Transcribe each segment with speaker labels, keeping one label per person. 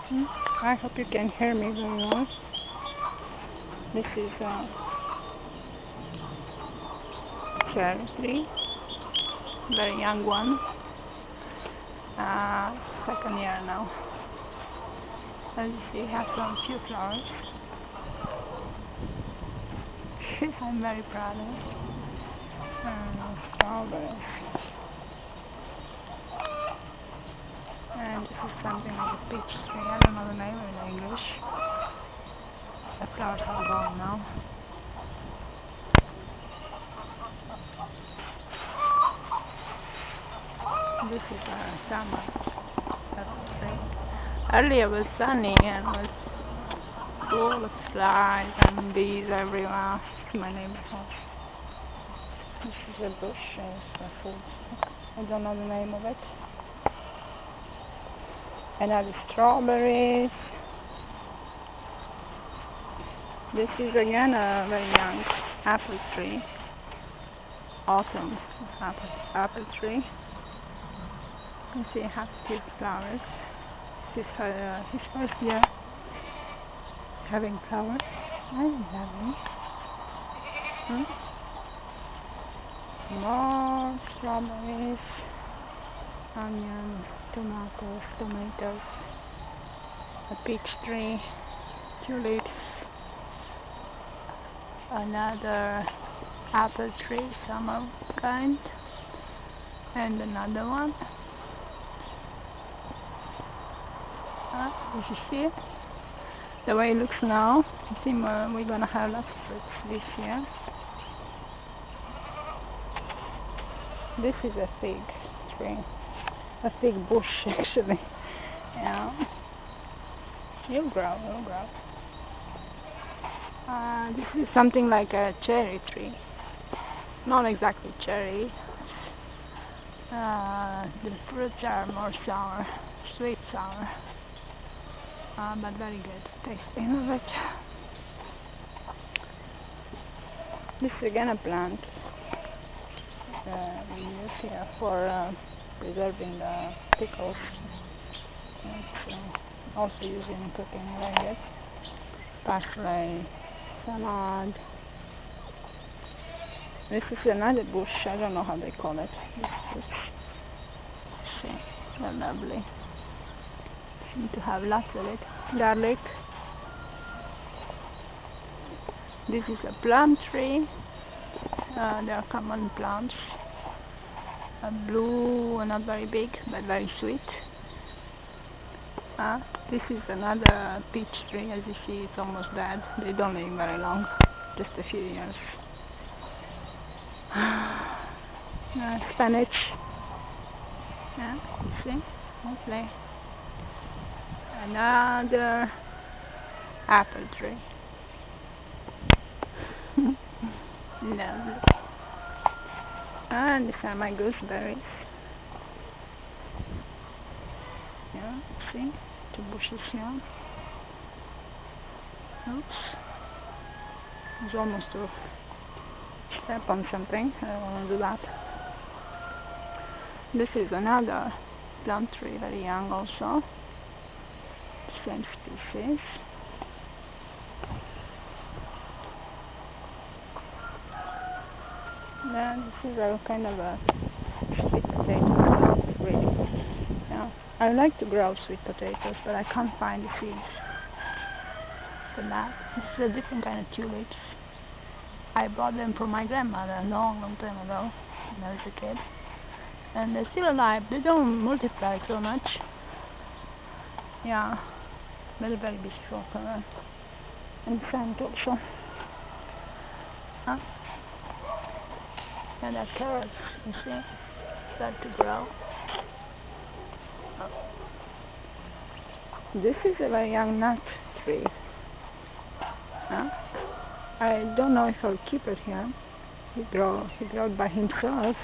Speaker 1: I hope you can hear me very well. This is cherry tree, very young one, second year now. As you see, it has some few flowers. I'm very proud of it. Strawberries. And this is something like a peach tree. I don't know the name in English. The flowers are gone now. This is a summer apple tree. Earlier was sunny and was full of flies and bees everywhere. My neighbor's house. This is a bush. It's a fruit. I don't know the name of it. Another strawberries. This is again a very young apple tree. Autumn apple tree. You can see it has cute flowers. This is his first year having flowers. I love it. More strawberries, onions, tomatoes, a peach tree, tulips, another apple tree, summer kind, and another one. Did you see it? The way it looks now, I think we're gonna have lots of fruits this year. This is a fig tree, a fig bush actually. Yeah, it'll grow. This is something like a cherry tree, not exactly cherry. The fruits are more sour, sweet sour, but very good tasting of it. This is again a plant we use here for preserving the pickles. It's also used in cooking like this. Parsley, salad. This is another bush, I don't know how they call it. See, they're lovely. Seem to have lots of it. Garlic. This is a plum tree. They are common plums. Blue, not very big, but very sweet. This is another peach tree. As you see, it's almost dead. They don't live very long, just a few years. Spinach. Yeah, see? Lovely. Another apple tree. Lovely. And these are my gooseberries. Yeah, see? Two bushes here. Oops. I was almost to step on something. I don't want to do that. This is another plum tree, very young also. Same species. Then this is a kind of a sweet potato tree. Yeah. I like to grow sweet potatoes, but I can't find the seeds for that. This is a different kind of tulips. I bought them from my grandmother a long time ago when I was a kid. And they're still alive. They don't multiply so much. Yeah. But they're very beautiful color. And scent also. And the carrots, you see, start to grow. This is a very young nut tree. I don't know if I'll keep it here. He grew by himself.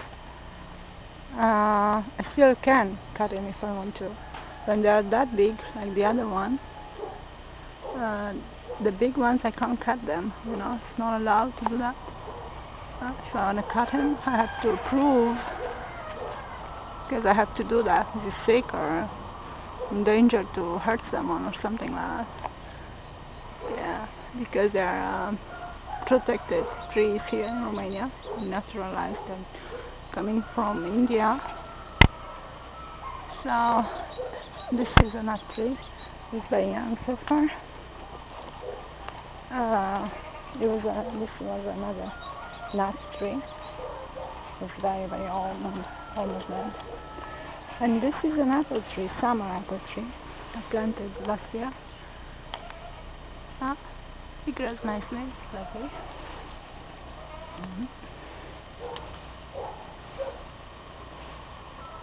Speaker 1: I still can cut him if I want to. When they are that big, like the other one, the big ones I can't cut them. You know, it's not allowed to do that. If I want to cut him, I have to approve, because I have to do that. If he's sick or in danger to hurt someone or something like that. Yeah, because they are protected trees here in Romania, naturalized and coming from India. So this is a nut tree. It's very young so far. This was another nut tree. It's very, very old and almost dead. And this is an apple tree, summer apple tree. I planted last year. It grows nicely, it's lovely.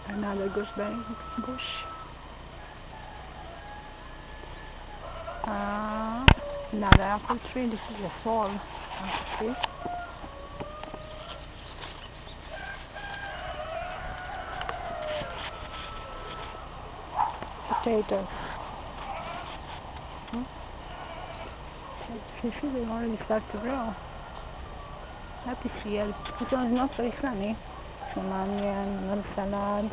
Speaker 1: Another gooseberry bush. Another apple tree. This is a fall apple tree. Potatoes. They should already start to grow. Happy field. This one is not very sunny. Some onion, another salad.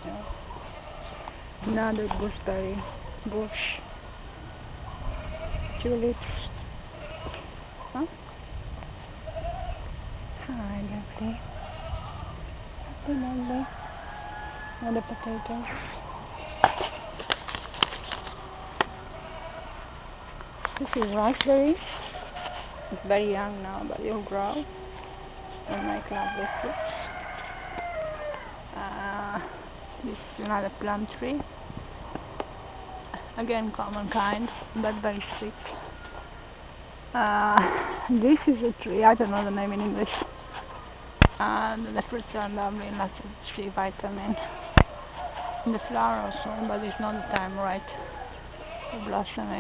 Speaker 1: Yeah. Another gooseberry bush. Tulips. Huh? Hi, lovely. Lovely. Another potatoes. This is raspberry. It's very young now, but it'll grow and make lovely fruits. This is another plum tree. Again, common kind, but very sick. This is a tree, I don't know the name in English. And the fruits are lovely, lots of C vitamin. And the flower also, but it's not the time right for blossoming.